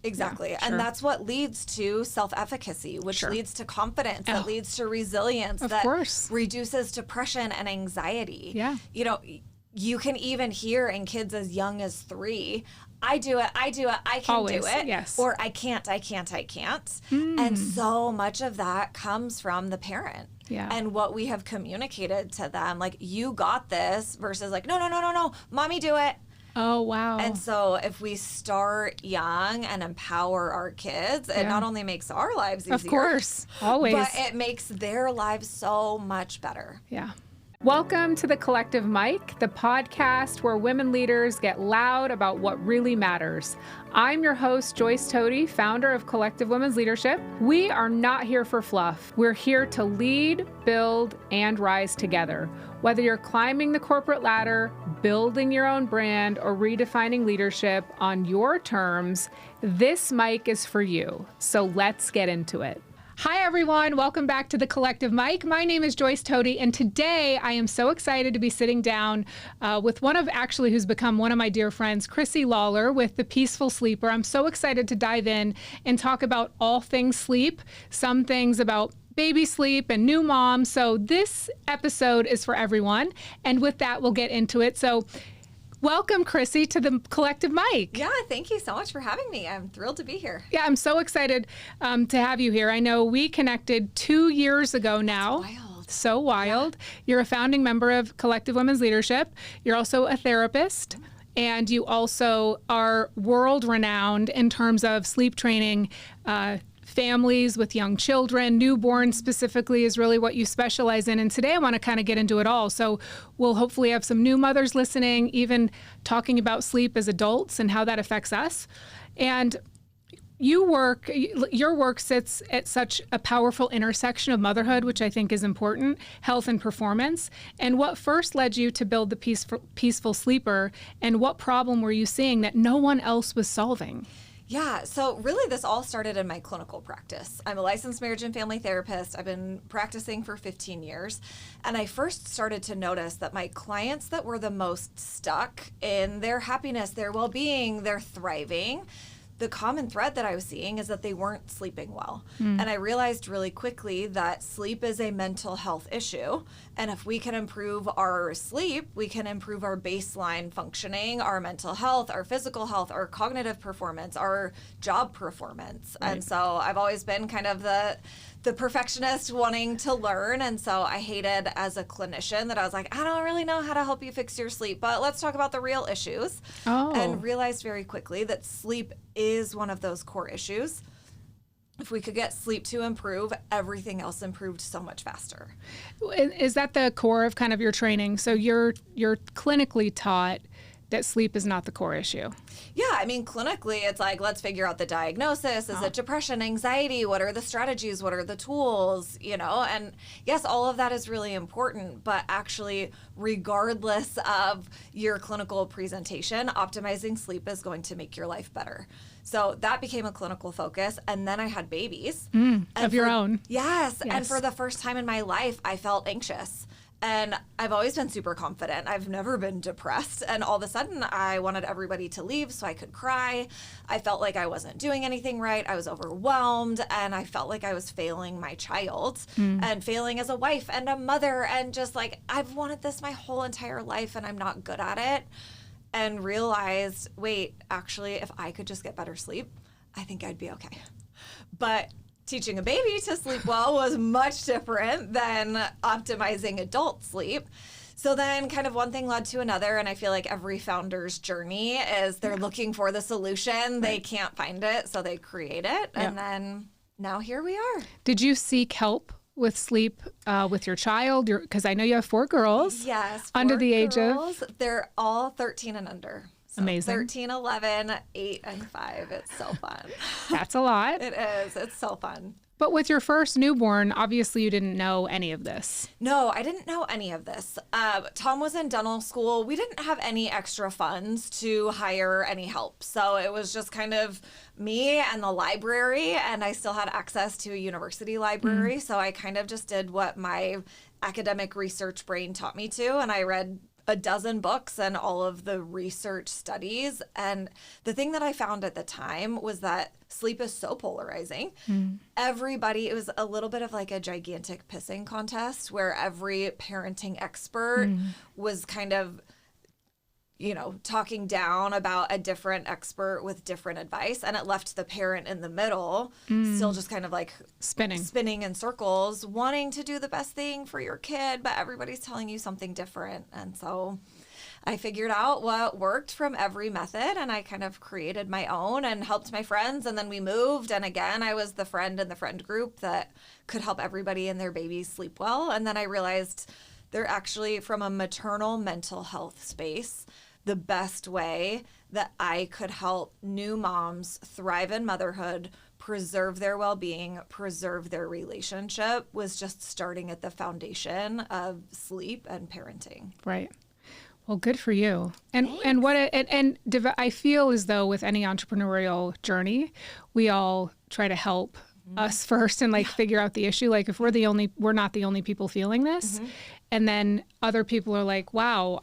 Exactly. Yeah, and sure. that's what leads to self-efficacy, which Sure. leads to confidence, that leads to resilience, Of that course. reduces depression and anxiety. Yeah. You know, you can even hear in kids as young as 3, I do it, I can Always, do it. yes. Or I can't. And so much of that comes from the parent. Yeah. And what we have communicated to them, like, you got this, versus like, no, mommy, do it. Oh, wow. And so if we start young and empower our kids, it not only makes our lives easier. Of course. Always. But it makes their lives so much better. Yeah. Welcome to the Collective Mic, the podcast where women leaders get loud about what really matters. I'm your host, Joyce Toti, founder of Collective Women's Leadership. We are not here for fluff. We're here to lead, build, and rise together. Whether you're climbing the corporate ladder, building your own brand, or redefining leadership on your terms, this mic is for you. So let's get into it. Hi, everyone. Welcome back to the Collective Mic. My name is Joyce Toti, and today I am so excited to be sitting down with who's become one of my dear friends, Chrissy Lawler with The Peaceful Sleeper. I'm so excited to dive in and talk about all things sleep, some things about baby sleep and new moms. So this episode is for everyone. And with that, we'll get into it. So welcome, Chrissy, to the Collective Mic. Yeah, thank you so much for having me. I'm thrilled to be here. Yeah, I'm so excited to have you here. I know we connected 2 years ago now. That's wild. So wild. Yeah. You're a founding member of Collective Women's Leadership. You're also a therapist. And you also are world renowned in terms of sleep training families with young children. Newborn specifically is really what you specialize in. And today I want to kind of get into it all. So we'll hopefully have some new mothers listening, even talking about sleep as adults and how that affects us. And your work sits at such a powerful intersection of motherhood, which I think is important, health and performance. And what first led you to build the Peaceful Sleeper, and what problem were you seeing that no one else was solving? Yeah, so really this all started in my clinical practice. I'm a licensed marriage and family therapist. I've been practicing for 15 years. And I first started to notice that my clients that were the most stuck in their happiness, their well-being, their thriving, the common thread that I was seeing is that they weren't sleeping well. And I realized really quickly that sleep is a mental health issue. And if we can improve our sleep, we can improve our baseline functioning, our mental health, our physical health, our cognitive performance, our job performance. Right. And so I've always been kind of the perfectionist wanting to learn. And so I hated as a clinician that I was like, I don't really know how to help you fix your sleep, but let's talk about the real issues. And realized very quickly that sleep is one of those core issues. If we could get sleep to improve, everything else improved so much faster. Is that the core of kind of your training? So you're clinically taught that sleep is not the core issue. Yeah, I mean, clinically, it's like, let's figure out the diagnosis. Is it depression, anxiety? What are the strategies? What are the tools? You know, and yes, all of that is really important, but actually, regardless of your clinical presentation, optimizing sleep is going to make your life better. So that became a clinical focus. And then I had babies. Of your own. Yes. And for the first time in my life, I felt anxious. And I've always been super confident. I've never been depressed. And all of a sudden, I wanted everybody to leave so I could cry. I felt like I wasn't doing anything right. I was overwhelmed. And I felt like I was failing my child and failing as a wife and a mother. And just like, I've wanted this my whole entire life and I'm not good at it. And realized, wait, actually, if I could just get better sleep, I think I'd be okay. But teaching a baby to sleep well was much different than optimizing adult sleep. So then kind of one thing led to another, and I feel like every founder's journey is they're looking for the solution. They can't find it, so they create it, and then now here we are. Did you seek help with sleep with your child? Because I know you have 4 girls. Yes, under the age of? They're all 13 and under. So amazing. 13, 11, 8, and 5. It's so fun. That's a lot. It is. It's so fun. But with your first newborn, obviously you didn't know any of this. No, I didn't know any of this. Tom was in dental school. We didn't have any extra funds to hire any help. So it was just kind of me and the library, and I still had access to a university library. So I kind of just did what my academic research brain taught me to, and I read a dozen books and all of the research studies. And the thing that I found at the time was that sleep is so polarizing. Everybody, it was a little bit of like a gigantic pissing contest where every parenting expert was kind of, you know, talking down about a different expert with different advice, and it left the parent in the middle still just kind of like spinning in circles, wanting to do the best thing for your kid, but everybody's telling you something different. And so I figured out what worked from every method, and I kind of created my own and helped my friends, and then we moved, and again I was the friend in the friend group that could help everybody and their babies sleep well. And then I realized they're actually, from a maternal mental health space, the best way that I could help new moms thrive in motherhood, preserve their well-being, preserve their relationship, was just starting at the foundation of sleep and parenting. Right. Well, good for you. And I feel as though with any entrepreneurial journey, we all try to help us first and like figure out the issue. Like if we're not the only people feeling this, and then other people are like, wow,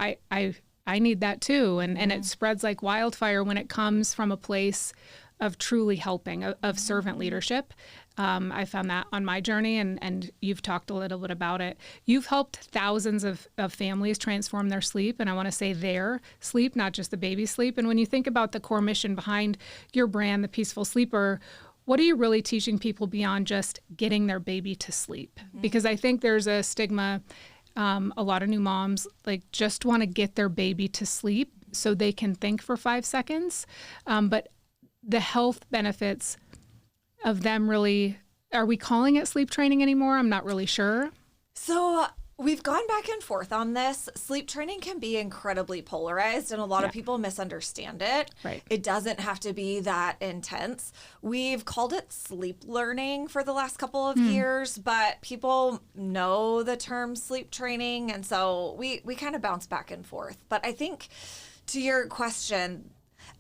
I need that too. And it spreads like wildfire when it comes from a place of truly helping, of servant leadership. I found that on my journey, and you've talked a little bit about it. You've helped thousands of families transform their sleep, and I want to say their sleep, not just the baby's sleep. And when you think about the core mission behind your brand, The Peaceful Sleeper, what are you really teaching people beyond just getting their baby to sleep? Because I think there's a stigma. A lot of new moms like just want to get their baby to sleep so they can think for 5 seconds. But the health benefits of them really, are we calling it sleep training anymore? I'm not really sure. So we've gone back and forth on this. Sleep training can be incredibly polarized, and a lot of people misunderstand it. Right. It doesn't have to be that intense. We've called it sleep learning for the last couple of years, but people know the term sleep training, and so we kind of bounce back and forth. But I think, to your question,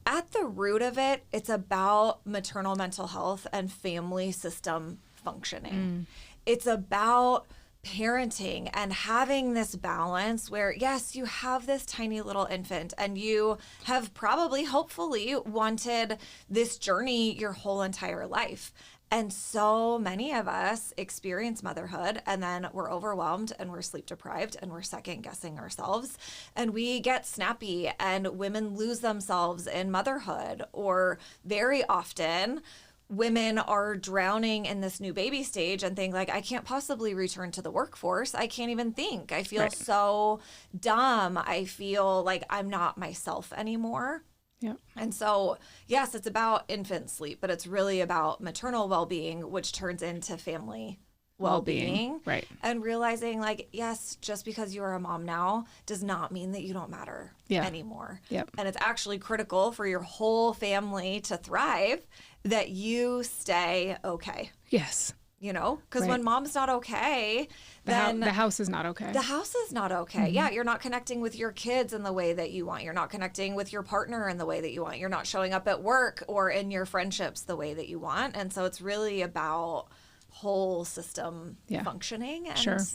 at the root of it, it's about maternal mental health and family system functioning. It's about parenting and having this balance where, yes, you have this tiny little infant and you have probably, hopefully, wanted this journey your whole entire life. And so many of us experience motherhood and then we're overwhelmed and we're sleep deprived and we're second guessing ourselves and we get snappy, and women lose themselves in motherhood, or very often women are drowning in this new baby stage and think like, I can't possibly return to the workforce. I can't even think. I feel so dumb. I feel like I'm not myself anymore. Yeah. And so, yes, it's about infant sleep, but it's really about maternal well-being, which turns into family well-being. Right. And realizing like, yes, just because you're a mom now does not mean that you don't matter anymore. Yep. And it's actually critical for your whole family to thrive that you stay okay. Yes. You know, because when mom's not okay, then the house is not okay. The house is not okay. Yeah, you're not connecting with your kids in the way that you want. You're not connecting with your partner in the way that you want. You're not showing up at work or in your friendships the way that you want. And so it's really about whole system functioning and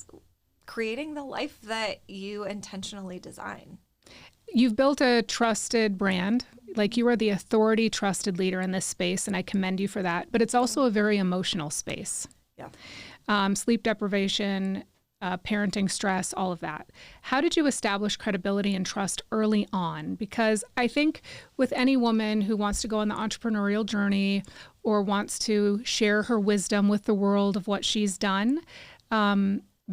creating the life that you intentionally design. You've built a trusted brand. Like, you are the authority trusted leader in this space, and I commend you for that. But it's also a very emotional space. Yeah. Sleep deprivation, parenting stress, all of that. How did you establish credibility and trust early on? Because I think with any woman who wants to go on the entrepreneurial journey or wants to share her wisdom with the world of what she's done,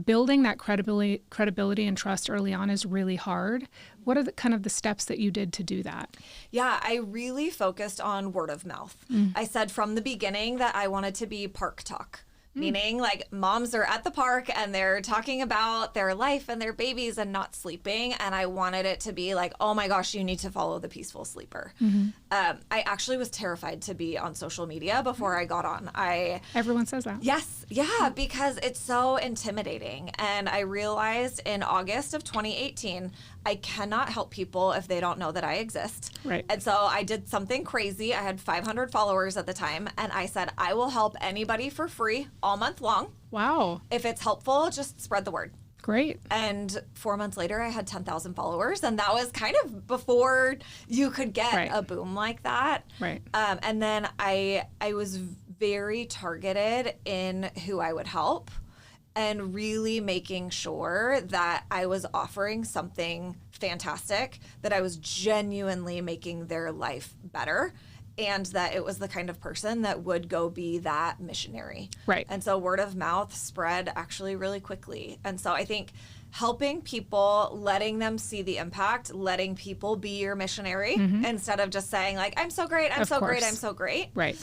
building that credibility and trust early on is really hard. What are the kind of the steps that you did to do that? Yeah, I really focused on word of mouth. I said from the beginning that I wanted to be park talk. Meaning like moms are at the park and they're talking about their life and their babies and not sleeping. And I wanted it to be like, oh my gosh, you need to follow the Peaceful Sleeper. I actually was terrified to be on social media before I got on. Everyone says that. Yes. Yeah, because it's so intimidating. And I realized in August of 2018, I cannot help people if they don't know that I exist. Right. And so I did something crazy. I had 500 followers at the time. And I said, I will help anybody for free all month long. Wow. If it's helpful, just spread the word. Great. And 4 months later, I had 10,000 followers. And that was kind of before you could get a boom like that. Right. And then I was very targeted in who I would help and really making sure that I was offering something fantastic, that I was genuinely making their life better, and that it was the kind of person that would go be that missionary. Right. And so word of mouth spread actually really quickly. And so I think helping people, letting them see the impact, letting people be your missionary instead of just saying like, I'm so great, I'm so great, I'm so great. Right.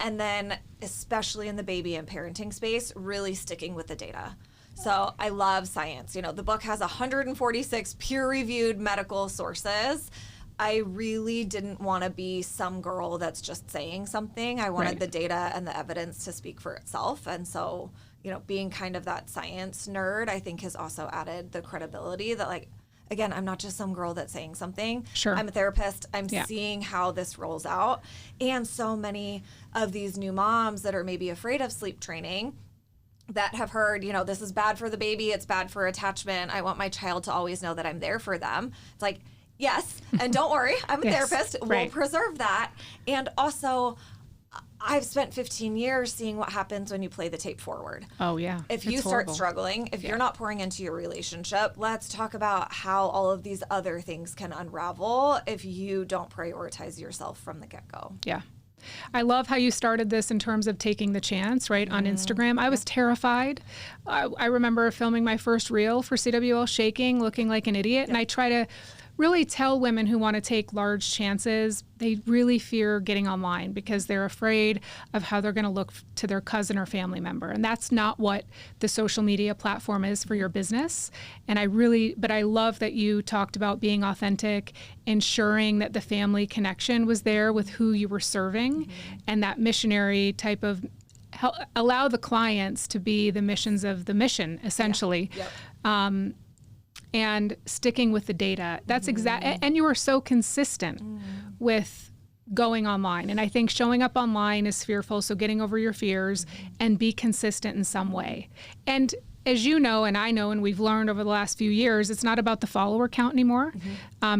And then especially in the baby and parenting space, really sticking with the data. So I love science. You know, the book has 146 peer-reviewed medical sources. I really didn't want to be some girl that's just saying something. I wanted the data and the evidence to speak for itself. And so, you know, being kind of that science nerd, I think has also added the credibility that, like, again, I'm not just some girl that's saying something. Sure. I'm a therapist. I'm seeing how this rolls out. And so many of these new moms that are maybe afraid of sleep training that have heard, you know, this is bad for the baby, it's bad for attachment, I want my child to always know that I'm there for them. It's like, yes, and don't worry, I'm a therapist. We'll preserve that. And also, I've spent 15 years seeing what happens when you play the tape forward. Oh, yeah. If you start struggling, if you're not pouring into your relationship, let's talk about how all of these other things can unravel if you don't prioritize yourself from the get-go. Yeah. I love how you started this in terms of taking the chance, right, on Instagram. I was terrified. I remember filming my first reel for CWL, shaking, looking like an idiot, and I try to really tell women who want to take large chances, they really fear getting online because they're afraid of how they're going to look to their cousin or family member. And that's not what the social media platform is for your business. And but I love that you talked about being authentic, ensuring that the family connection was there with who you were serving, and that missionary type of allow the clients to be the missions of the mission, essentially. And sticking with the data. That's and you were so consistent with going online. And I think showing up online is fearful, so getting over your fears and be consistent in some way. And as you know, and I know, and we've learned over the last few years, it's not about the follower count anymore,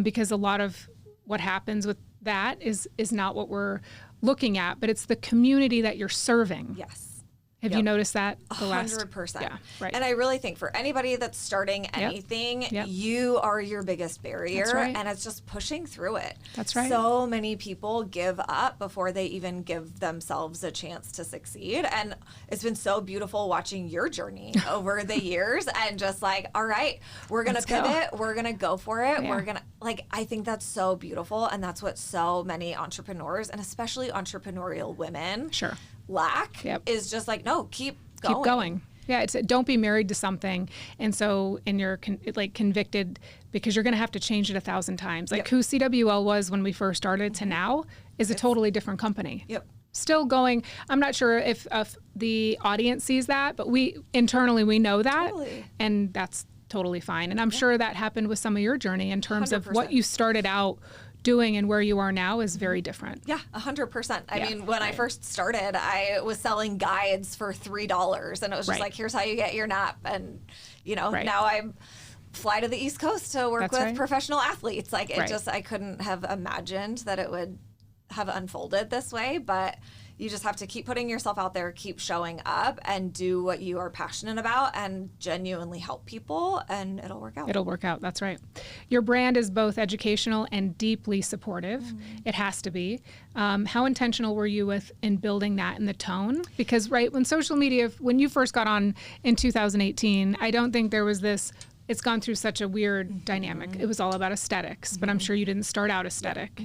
because a lot of what happens with that is not what we're looking at, but it's the community that you're serving. Yes. Have you noticed that? 100%. Yeah, right. And I really think for anybody that's starting anything, you are your biggest barrier. That's right. And it's just pushing through it. That's right. So many people give up before they even give themselves a chance to succeed. And it's been so beautiful watching your journey over the years and just like, all right, we're going to pivot. We're going to go for it. Yeah. We're going to, like, I think that's so beautiful. And that's what so many entrepreneurs, and especially entrepreneurial women, lack is just like, no, keep going. Yeah, it's don't be married to something, and you're convicted because you're going to have to change it 1,000 times. Like who CWL was when we first started to now is a totally different company. Still going. I'm not sure if the audience sees that, but we internally we know that, and that's totally fine. And I'm sure that happened with some of your journey in terms 100%. Of what you started out doing and where you are now is very different. Yeah, 100%. I mean, when I first started, I was selling guides for $3, and it was just like, here's how you get your nap. And, you know, now I fly to the East Coast to work with professional athletes. Like, it just, I couldn't have imagined that it would have unfolded this way, but you just have to keep putting yourself out there, keep showing up, and do what you are passionate about and genuinely help people, and it'll work out. It'll work out. That's right. Your brand is both educational and deeply supportive. It has to be. How intentional were you in building that in the tone? Because, when social media, when you first got on in 2018, I don't think there was this. It's gone through such a weird dynamic. It was all about aesthetics, but I'm sure you didn't start out aesthetic.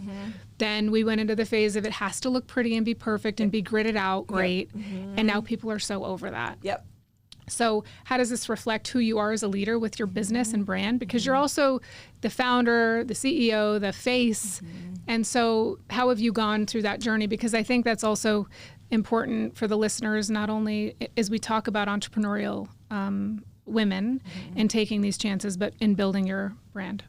Then we went into the phase of it has to look pretty and be perfect and be gridded out great. And now people are so over that. So how does this reflect who you are as a leader with your business and brand? Because you're also the founder, the CEO, the face. And so how have you gone through that journey? Because I think that's also important for the listeners, not only as we talk about entrepreneurial women and taking these chances, but in building your brand.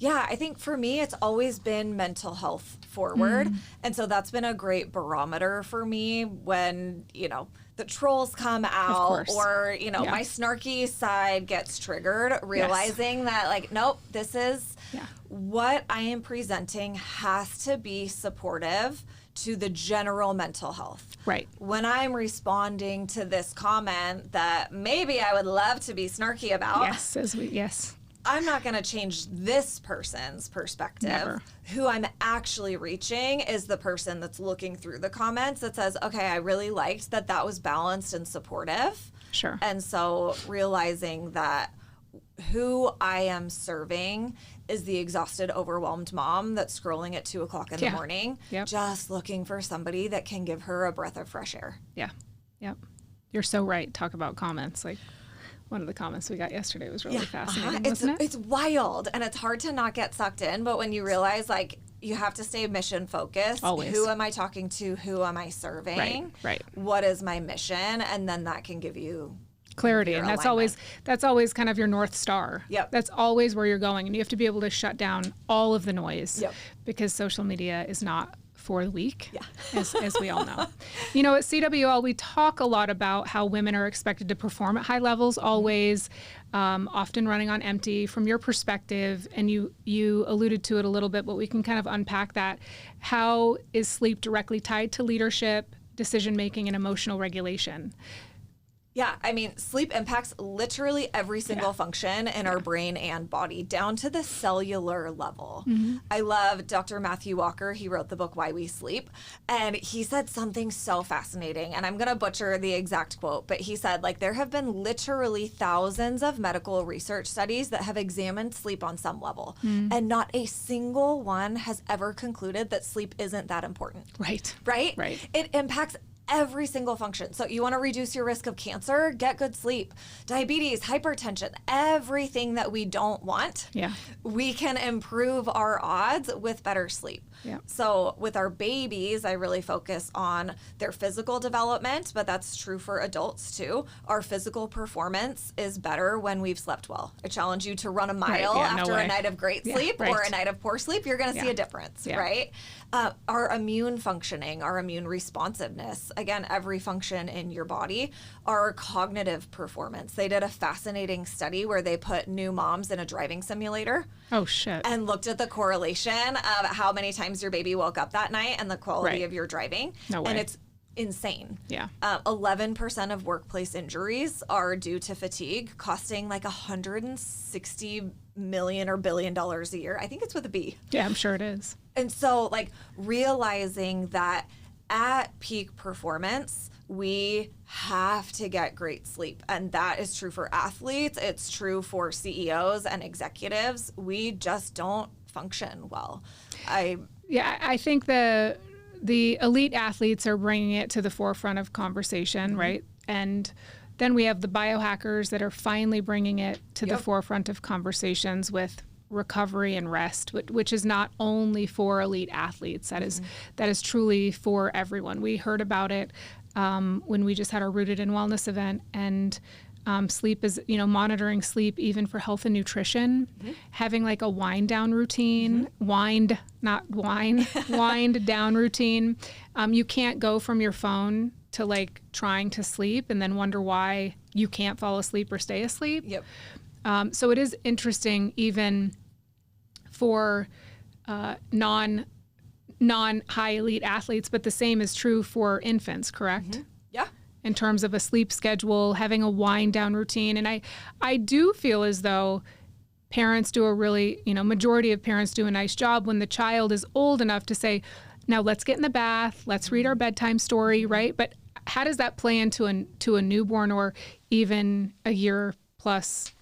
Yeah, I think for me, it's always been mental health forward. And so that's been a great barometer for me when, the trolls come out or, my snarky side gets triggered, realizing that like, nope, this is what I am presenting has to be supportive to the general mental health. Right. When I'm responding to this comment that maybe I would love to be snarky about. Yes. I'm not going to change this person's perspective. Never. Who I'm actually reaching is the person that's looking through the comments that says, okay, I really liked that was balanced and supportive. Sure. And so realizing that who I am serving is the exhausted, overwhelmed mom that's scrolling at 2:00 in the morning, just looking for somebody that can give her a breath of fresh air. Yeah. Yep. You're so right. Talk about comments. Like, one of the comments we got yesterday was really fascinating, wasn't it? It's wild, and it's hard to not get sucked in, but when you realize, like, you have to stay mission focused. Always. Who am I talking to? Who am I serving? Right. What is my mission? And then that can give you clarity, and that's always kind of your North Star. Yep. That's always where you're going, and you have to be able to shut down all of the noise. Yep. Because social media is not for the weak, yeah. as we all know. At CWL, we talk a lot about how women are expected to perform at high levels always, often running on empty. From your perspective, and you alluded to it a little bit, but we can kind of unpack that. How is sleep directly tied to leadership, decision-making, and emotional regulation? Yeah, I mean, sleep impacts literally every single function in our brain and body, down to the cellular level. I love Dr. Matthew Walker. He wrote the book Why We Sleep, and he said something so fascinating, and I'm going to butcher the exact quote, but he said, like, there have been literally thousands of medical research studies that have examined sleep on some level, and not a single one has ever concluded that sleep isn't that important. Right. It impacts every single function. So you want to reduce your risk of cancer, get good sleep. Diabetes, hypertension, everything that we don't want, we can improve our odds with better sleep. Yeah. So with our babies, I really focus on their physical development, but that's true for adults too. Our physical performance is better when we've slept well. I challenge you to run a mile after a night of great sleep or a night of poor sleep. You're going to see a difference, right? Our immune functioning, our immune responsiveness, again, every function in your body, our cognitive performance. They did a fascinating study where they put new moms in a driving simulator. Oh, shit. And looked at the correlation of how many times your baby woke up that night and the quality of your driving. No way. And it's insane. Yeah. 11% of workplace injuries are due to fatigue, costing like $160 million or $1 billion a year. I think it's with a B. Yeah, I'm sure it is. And so, like, realizing that at peak performance, we have to get great sleep. And that is true for athletes. It's true for CEOs and executives. We just don't function well. I think the elite athletes are bringing it to the forefront of conversation, right? And then we have the biohackers that are finally bringing it to the forefront of conversations with recovery and rest, which is not only for elite athletes. That is truly for everyone. We heard about it when we just had our Rooted in Wellness event, and sleep is, monitoring sleep even for health and nutrition, having like a wind down routine, wind down routine. You can't go from your phone to like trying to sleep and then wonder why you can't fall asleep or stay asleep. Yep. So it is interesting even for non-high elite athletes, but the same is true for infants, correct? Yeah. In terms of a sleep schedule, having a wind down routine. And I do feel as though parents do a really, majority of parents do a nice job when the child is old enough to say, now let's get in the bath, let's read our bedtime story, right? But how does that play into a newborn or even a year plus,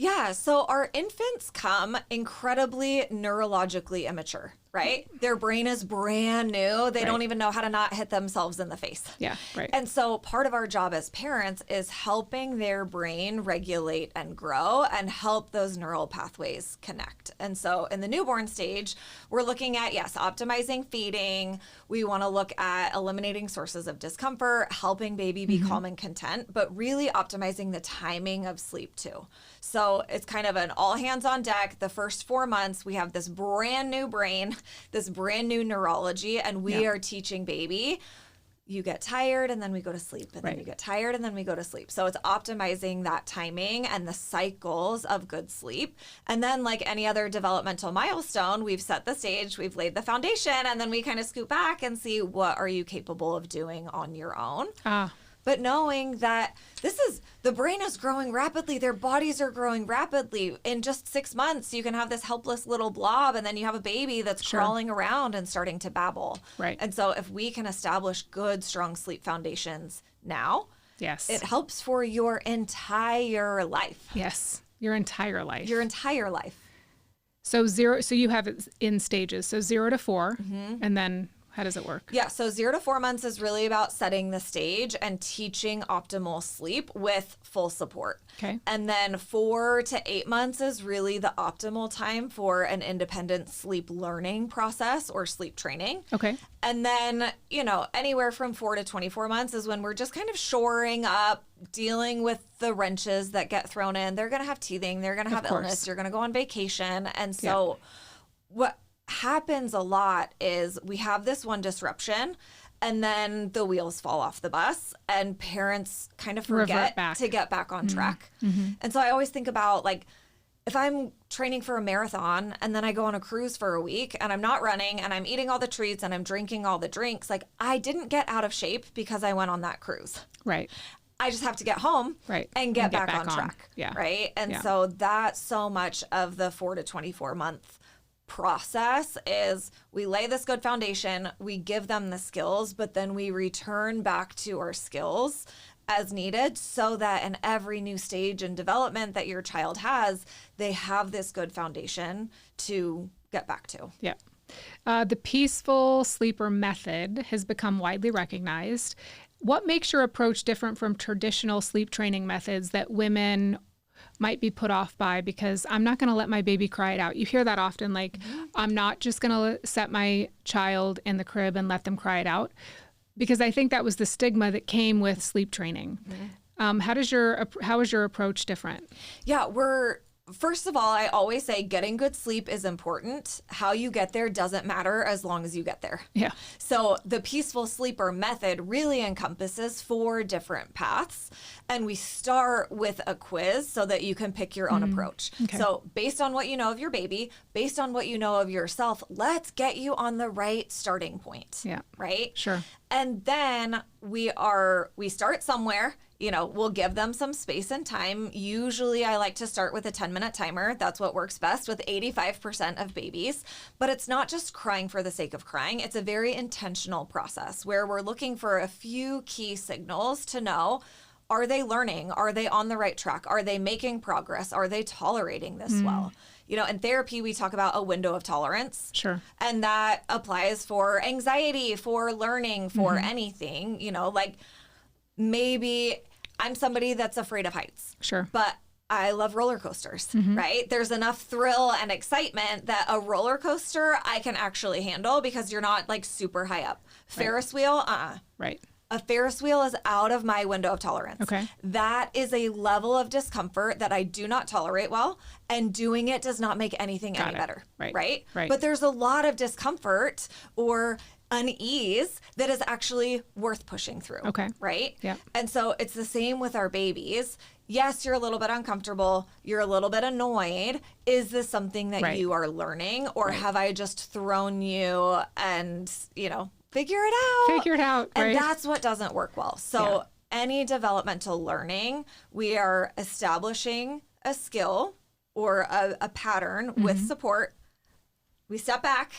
Yeah, so our infants come incredibly neurologically immature. right? Their brain is brand new. They don't even know how to not hit themselves in the face. Yeah, right. And so part of our job as parents is helping their brain regulate and grow and help those neural pathways connect. And so in the newborn stage, we're looking at, yes, optimizing feeding. We want to look at eliminating sources of discomfort, helping baby be calm and content, but really optimizing the timing of sleep too. So it's kind of an all hands on deck. The first 4 months, we have this brand new brain, this brand new neurology, and we are teaching baby, you get tired and then we go to sleep, and then you get tired and then we go to sleep. So it's optimizing that timing and the cycles of good sleep. And then like any other developmental milestone, we've set the stage, we've laid the foundation, and then we kind of scoot back and see what are you capable of doing on your own. But knowing that the brain is growing rapidly, their bodies are growing rapidly. In just 6 months, you can have this helpless little blob, and then you have a baby that's crawling around and starting to babble. Right. And so if we can establish good, strong sleep foundations now, it helps for your entire life. Yes, your entire life. Your entire life. So you have it in stages. So 0 to 4, and then how does it work? Yeah, so 0 to 4 months is really about setting the stage and teaching optimal sleep with full support. Okay. And then 4 to 8 months is really the optimal time for an independent sleep learning process or sleep training. Okay. And then, anywhere from 4 to 24 months is when we're just kind of shoring up, dealing with the wrenches that get thrown in. They're going to have teething, they're going to have illness, you're going to go on vacation. And so what happens a lot is we have this one disruption and then the wheels fall off the bus and parents kind of forget to get back on track. And so I always think about like, if I'm training for a marathon and then I go on a cruise for a week and I'm not running and I'm eating all the treats and I'm drinking all the drinks, like I didn't get out of shape because I went on that cruise. Right. I just have to get home and get back on track. Yeah. Right. And so that's so much of the 4 to 24 month process is we lay this good foundation, we give them the skills, but then we return back to our skills as needed so that in every new stage in development that your child has, they have this good foundation to get back to. Yeah. The peaceful sleeper method has become widely recognized. What makes your approach different from traditional sleep training methods that women might be put off by? Because I'm not going to let my baby cry it out. You hear that often, like, I'm not just going to set my child in the crib and let them cry it out. Because I think that was the stigma that came with sleep training. How is your approach different? Yeah, first of all, I always say getting good sleep is important. How you get there doesn't matter as long as you get there. Yeah. So the peaceful sleeper method really encompasses 4 different paths. And we start with a quiz so that you can pick your own approach. Okay. So based on what you know of your baby, based on what you know of yourself, let's get you on the right starting point. Yeah. Right? Sure. And then we start somewhere. We'll give them some space and time. Usually I like to start with a 10-minute timer. That's what works best with 85% of babies. But it's not just crying for the sake of crying. It's a very intentional process where we're looking for a few key signals to know, are they learning? Are they on the right track? Are they making progress? Are they tolerating this well? In therapy, we talk about a window of tolerance. Sure. And that applies for anxiety, for learning, for anything, like maybe I'm somebody that's afraid of heights. Sure. But I love roller coasters, right? There's enough thrill and excitement that a roller coaster I can actually handle because you're not like super high up. Ferris wheel, Right. A Ferris wheel is out of my window of tolerance. Okay. That is a level of discomfort that I do not tolerate well, and doing it does not make anything any better. Right. But there's a lot of discomfort or unease that is actually worth pushing through. Okay. Right? Yeah. And so it's the same with our babies. Yes, you're a little bit uncomfortable. You're a little bit annoyed. Is this something that you are learning, or have I just thrown you and, figure it out? And that's what doesn't work well. So any developmental learning, we are establishing a skill or a pattern with support. We step back,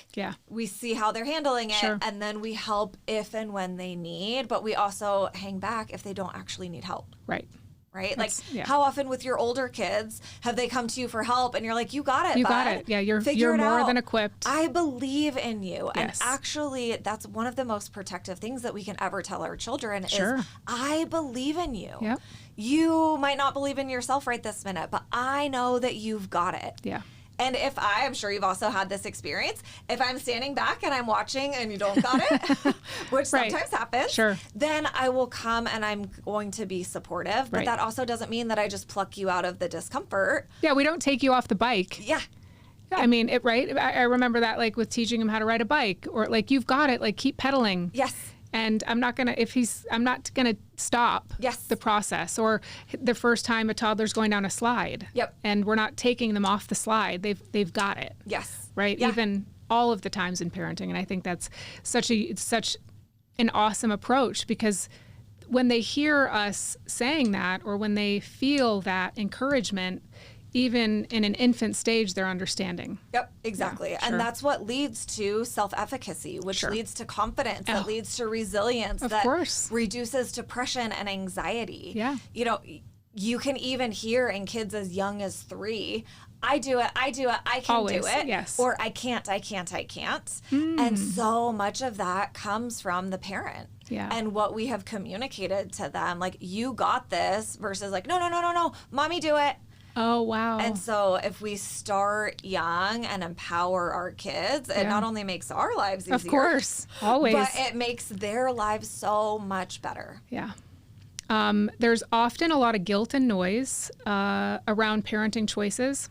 we see how they're handling it, and then we help if and when they need, but we also hang back if they don't actually need help. Right. right? Like how often with your older kids have they come to you for help and you're like, you got it, you bud. got it. Yeah, you're more than equipped. I believe in you. Yes. And actually, that's one of the most protective things that we can ever tell our children is, I believe in you. Yep. You might not believe in yourself right this minute, but I know that you've got it. Yeah. And if I'm sure you've also had this experience, if I'm standing back and I'm watching and you don't got it, which sometimes happens, then I will come and I'm going to be supportive. But that also doesn't mean that I just pluck you out of the discomfort. Yeah, we don't take you off the bike. Yeah. I mean, I remember that, like, with teaching him how to ride a bike, or like, you've got it, like, keep pedaling. Yes. And I'm not gonna stop the process. Or the first time a toddler's going down a slide. Yep. And we're not taking them off the slide. They've got it. Yes. Right. Yeah. Even all of the times in parenting, and I think that's such an awesome approach, because when they hear us saying that, or when they feel that encouragement, even in an infant stage, they're understanding. Yep, exactly. Yeah, and that's what leads to self-efficacy, which leads to confidence, that leads to resilience, that reduces depression and anxiety. Yeah. You know, you can even hear in kids as young as 3, I do it, I can do it. Yes. Or I can't. And so much of that comes from the parent. Yeah. And what we have communicated to them, like, you got this, versus like, no, mommy, do it. Oh, wow. And so if we start young and empower our kids, it not only makes our lives easier. Of course, always. But it makes their lives so much better. Yeah. There's often a lot of guilt and noise around parenting choices,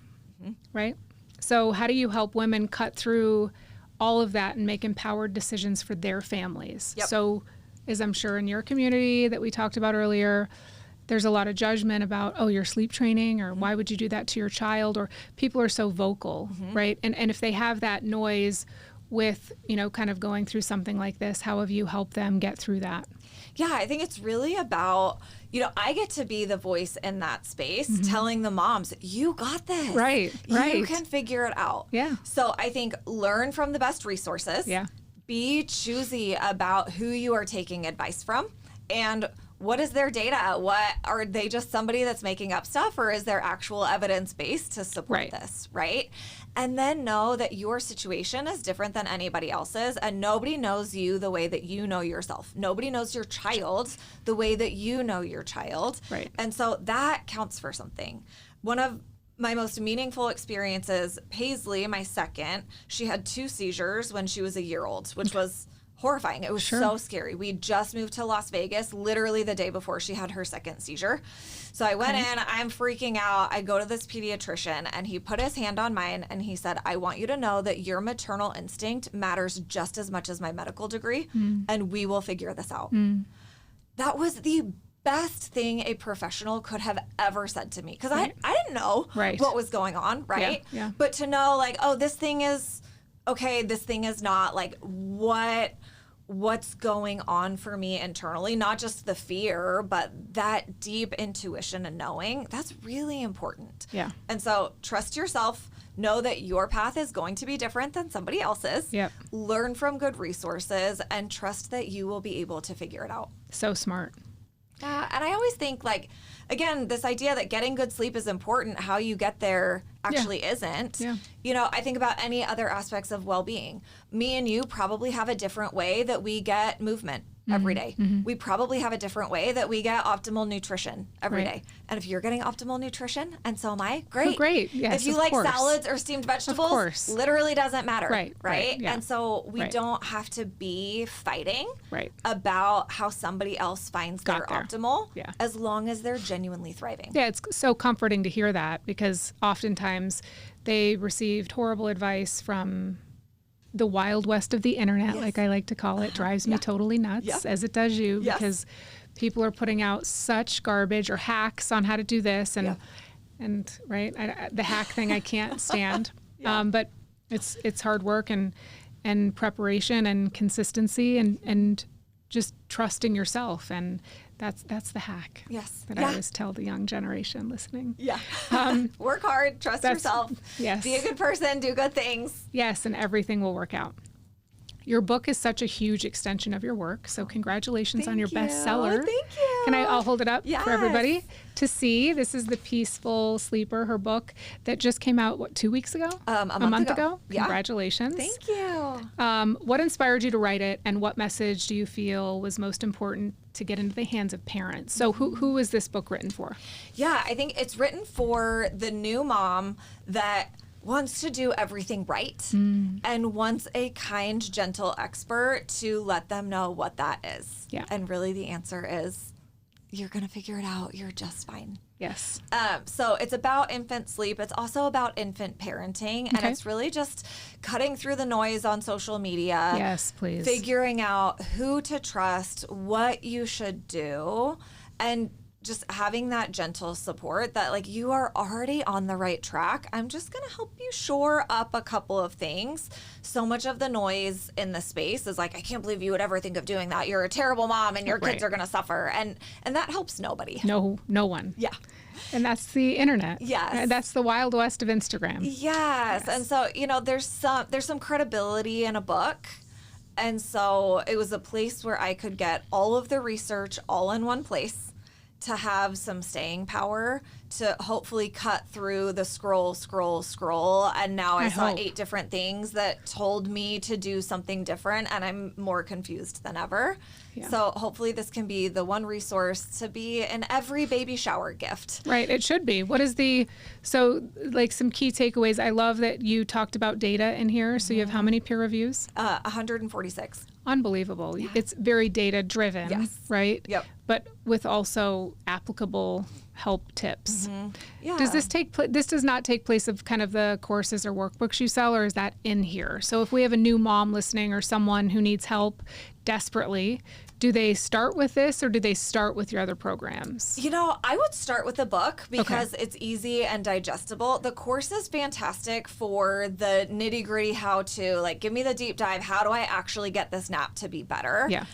right? So how do you help women cut through all of that and make empowered decisions for their families? Yep. So, as I'm sure in your community that we talked about earlier, there's a lot of judgment about, oh, you're sleep training, or why would you do that to your child? Or people are so vocal, right? And if they have that noise with, kind of going through something like this, how have you helped them get through that? Yeah, I think it's really about, I get to be the voice in that space, telling the moms, you got this. Right. You can figure it out. Yeah. So I think learn from the best resources. Yeah. Be choosy about who you are taking advice from, and what is their data? What are they, just somebody that's making up stuff, or is there actual evidence based to support this, right? And then know that your situation is different than anybody else's, and nobody knows you the way that you know yourself. Nobody knows your child the way that you know your child. Right. And so that counts for something. One of my most meaningful experiences, Paisley, my second, she had 2 seizures when she was a year old, which was horrifying. It was so scary. We just moved to Las Vegas literally the day before she had her second seizure. So I went in, I'm freaking out. I go to this pediatrician, and he put his hand on mine and he said, I want you to know that your maternal instinct matters just as much as my medical degree, and we will figure this out. That was the best thing a professional could have ever said to me, because I didn't know what was going on, right? Yeah. But to know, like, oh, this thing is okay, this thing is not, like, what's going on for me internally, not just the fear, but that deep intuition and knowing, that's really important. Yeah. And so trust yourself, know that your path is going to be different than somebody else's. Yep. Learn from good resources, and trust that you will be able to figure it out. So smart. And I always think, like, again, this idea that getting good sleep is important, how you get there actually isn't. Yeah. I think about any other aspects of well-being. Me and you probably have a different way that we get movement every day. We probably have a different way that we get optimal nutrition every day. And if you're getting optimal nutrition, and so am I, great. Oh, great. Yes, if you like salads or steamed vegetables, literally doesn't matter. Right? Yeah. And so we don't have to be fighting Right. about how somebody else finds their optimal, Yeah. as long as they're genuinely thriving. Yeah, it's so comforting to hear that, because oftentimes they received horrible advice from the wild west of the internet, like I like to call it. Drives me totally nuts, as it does you, because people are putting out such garbage or hacks on how to do this, and the hack thing I can't stand. But it's hard work and preparation and consistency and just trusting yourself, and that's the hack. Yes. That I always tell the young generation listening. Yeah. Work hard, trust yourself. Yes. Be a good person, do good things. Yes, and everything will work out. Your book is such a huge extension of your work. So congratulations on your bestseller. Thank you. I'll hold it up Yes. for everybody to see. This is The Peaceful Sleeper, her book that just came out, 2 weeks ago? A month ago. Yeah. Congratulations. Thank you. What inspired you to write it, and what message do you feel was most important to get into the hands of parents? So who is this book written for? Yeah, I think it's written for the new mom that wants to do everything right and wants a kind, gentle expert to let them know what that is. Yeah. And really the answer is, you're going to figure it out. You're just fine. Yes. So it's about infant sleep. It's also about infant parenting. And it's really just cutting through the noise on social media. Yes, please. Figuring out who to trust, what you should do, and just having that gentle support that, like, you are already on the right track. I'm just going to help you shore up a couple of things. So much of the noise in the space is like, I can't believe you would ever think of doing that. You're a terrible mom and your kids are going to suffer. And that helps nobody. No one. Yeah. And that's the internet. Yes. That's the Wild West of Instagram. Yes. And so, there's some credibility in a book. And so it was a place where I could get all of the research all in one place, to have some staying power, to hopefully cut through the scroll. And now I saw 8 different things that told me to do something different, and I'm more confused than ever. Yeah. So hopefully this can be the one resource to be in every baby shower gift. Right. It should be. Some key takeaways. I love that you talked about data in here. So you have how many peer reviews? 146. Unbelievable. Yeah. It's very data driven, yes. Right? Yep. But with also applicable help tips. Mm-hmm. Yeah. Does this this does not take place of kind of the courses or workbooks you sell, or is that in here? So if we have a new mom listening or someone who needs help desperately, do they start with this, or do they start with your other programs? I would start with the book because it's easy and digestible. The course is fantastic for the nitty gritty how to, like, give me the deep dive. How do I actually get this nap to be better? Yeah.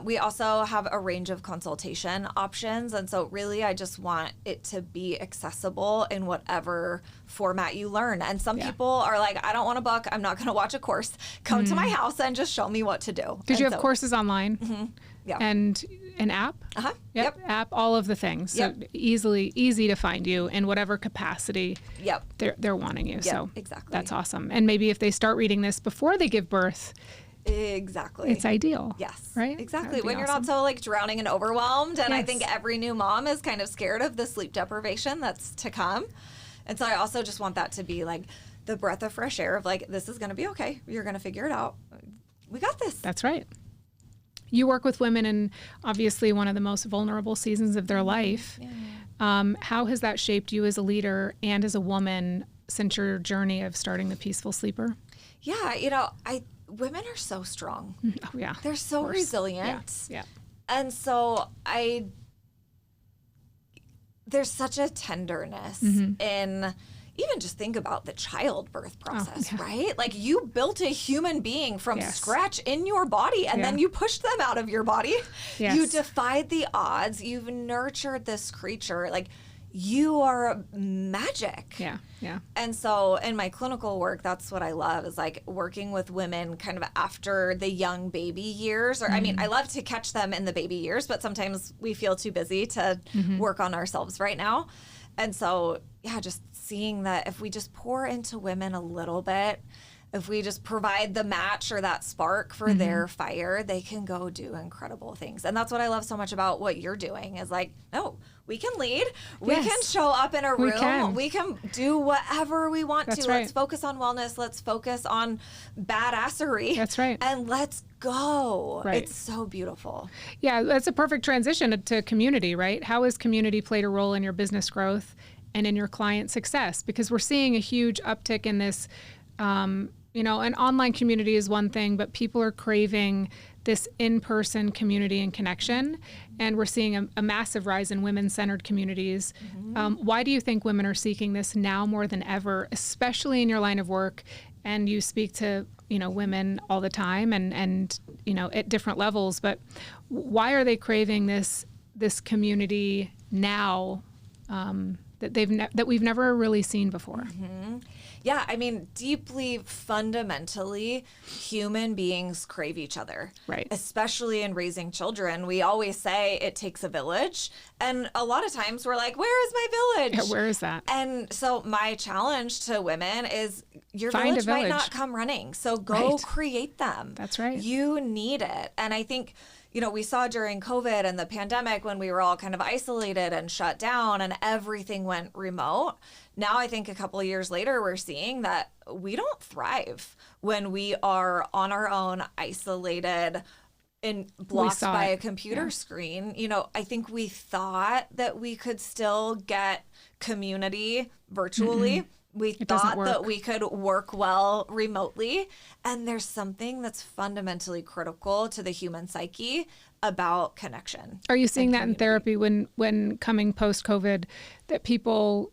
We also have a range of consultation options. And so really, I just want it to be accessible in whatever format you learn. And some people are like, I don't want a book. I'm not going to watch a course. Come to my house and just show me what to do. Did you have courses online? Mm-hmm. Yeah. And an app? Uh-huh. Yep. App, all of the things. So easy to find you in whatever capacity they're wanting you. Yep, so exactly. That's awesome. And maybe if they start reading this before they give birth, exactly, it's ideal. Yes. Right? Exactly. When you're not so, like, drowning and overwhelmed. And I think Yes. every new mom is kind of scared of the sleep deprivation that's to come. And so I also just want that to be like the breath of fresh air of, like, this is going to be okay. You're going to figure it out. We got this. That's right. You work with women in obviously one of the most vulnerable seasons of their life. Yeah. How has that shaped you as a leader and as a woman since your journey of starting the Peaceful Sleeper? Yeah, women are so strong. Oh, yeah. They're so resilient. Yeah. And so there's such a tenderness in, even just think about the childbirth process, right? Like, you built a human being from scratch in your body, and then you pushed them out of your body. Yes. You defied the odds. You've nurtured this creature. Like, you are magic. Yeah. Yeah. And so in my clinical work, that's what I love, is, like, working with women kind of after the young baby years. Or I mean, I love to catch them in the baby years, but sometimes we feel too busy to work on ourselves right now. And so, just seeing that if we just pour into women a little bit, if we just provide the match or that spark for their fire, they can go do incredible things. And that's what I love so much about what you're doing, is, like, no, we can lead. We can show up in a room. We can do whatever we want to. Right. Let's focus on wellness. Let's focus on badassery. That's right. And let's go. Right. It's so beautiful. Yeah, that's a perfect transition to community, right? How has community played a role in your business growth and in your client success? Because we're seeing a huge uptick in this. An online community is one thing, but people are craving this in-person community and connection. And we're seeing a massive rise in women-centered communities. Why do you think women are seeking this now more than ever, especially in your line of work? And you speak to, women all the time and at different levels, but why are they craving this community now that we've never really seen before. Mm-hmm. Yeah, I mean, deeply, fundamentally, human beings crave each other. Right. Especially in raising children. We always say it takes a village. And a lot of times we're like, where is my village? Yeah, where is that? And so my challenge to women is your Find village a village. might not come running. So go Right. create them. That's right. You need it. And I think, you know, we saw during COVID and the pandemic when we were all kind of isolated and shut down and everything went remote. Now, I think a couple of years later, we're seeing that we don't thrive when we are on our own, isolated, and blocked by a computer screen. You know, I think we thought that we could still get community virtually. We thought that we could work well remotely. And there's something that's fundamentally critical to the human psyche about connection. Are you seeing that in therapy when coming post-COVID, that people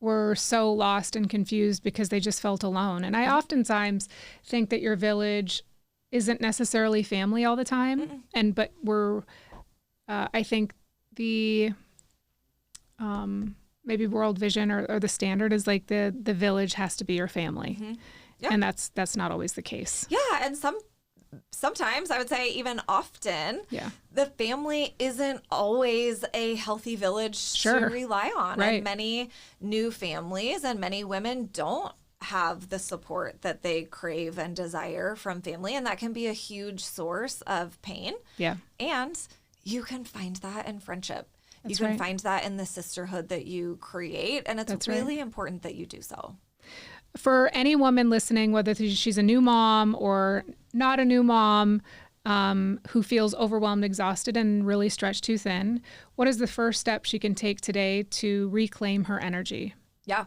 were so lost and confused because they just felt alone? And I oftentimes think that your village isn't necessarily family all the time. But we're, I think the, maybe world vision or the standard is like the village has to be your family. Yeah. And that's not always the case. Yeah. And sometimes I would say even often, the family isn't always a healthy village to rely on. Right. And many new families and many women don't have the support that they crave and desire from family. And that can be a huge source of pain. Yeah. And you can find that in friendship. You can find that in the sisterhood that you create. And it's really important that you do so. For any woman listening, whether she's a new mom or not a new mom, who feels overwhelmed, exhausted, and really stretched too thin, what is the first step she can take today to reclaim her energy? Yeah.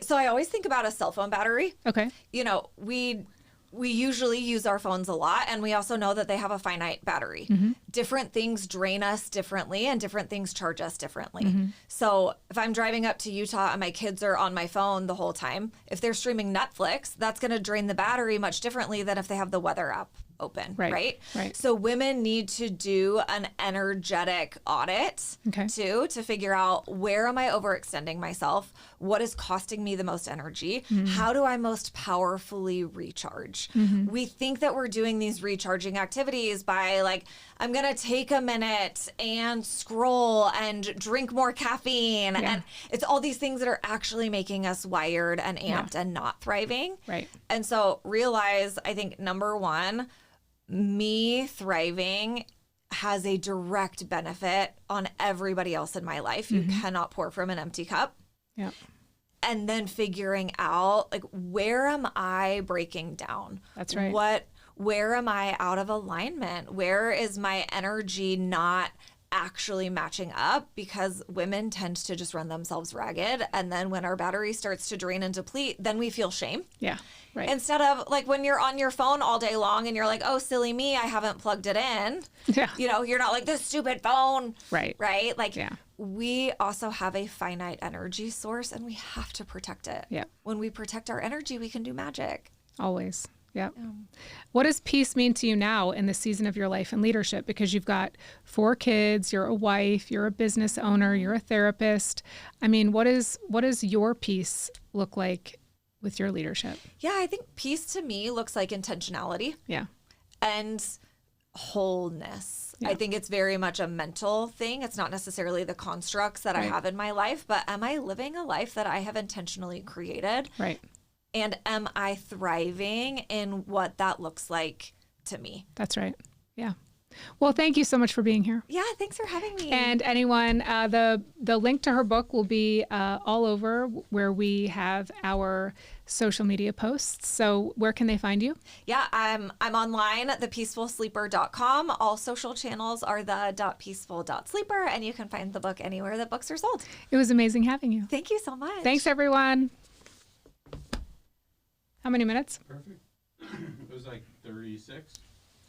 So I always think about a cell phone battery. Okay. You know, we usually use our phones a lot, and we also know that they have a finite battery. Different things drain us differently, and different things charge us differently. So if I'm driving up to Utah and my kids are on my phone the whole time, if they're streaming Netflix, that's going to drain the battery much differently than if they have the weather app open, right? So women need to do an energetic audit too, to figure out, where am I overextending myself? What is costing me the most energy? How do I most powerfully recharge? We think that we're doing these recharging activities by like, I'm going to take a minute and scroll and drink more caffeine. And it's all these things that are actually making us wired and amped and not thriving. Right. And so realize, I think, number one, me thriving has a direct benefit on everybody else in my life. You cannot pour from an empty cup. Yeah. And then figuring out, like, where am I breaking down? That's right. Where am I out of alignment? Where is my energy not actually matching up? Because women tend to just run themselves ragged. And then when our battery starts to drain and deplete, then we feel shame. Yeah. Right. Instead of like when you're on your phone all day long and you're like, oh, silly me, I haven't plugged it in. Yeah. You know, you're not like, this stupid phone. Right. Right. Like, we also have a finite energy source and we have to protect it. Yeah. When we protect our energy, we can do magic. Always. Yep. Yeah. What does peace mean to you now in the season of your life and leadership? Because you've got 4 kids, you're a wife, you're a business owner, you're a therapist. I mean, what does your peace look like with your leadership? Yeah, I think peace to me looks like intentionality. Yeah. And wholeness. Yeah. I think it's very much a mental thing. It's not necessarily the constructs that I have in my life, but am I living a life that I have intentionally created? Right. And am I thriving in what that looks like to me? That's right. Yeah. Well, thank you so much for being here. Yeah, thanks for having me. And anyone, the link to her book will be all over where we have our social media posts. So where can they find you? Yeah, I'm online at thepeacefullsleeper.com. All social channels are the.peaceful.sleeper, and you can find the book anywhere that books are sold. It was amazing having you. Thank you so much. Thanks, everyone. How many minutes? Perfect. It was like 36.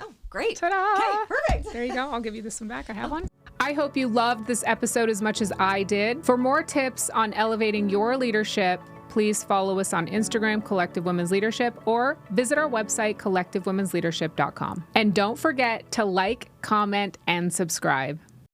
Oh, great. Ta-da! Okay, perfect. There you go. I'll give you this one back. I have one. I hope you loved this episode as much as I did. For more tips on elevating your leadership, please follow us on Instagram, Collective Women's Leadership, or visit our website, collectivewomensleadership.com. And don't forget to like, comment, and subscribe.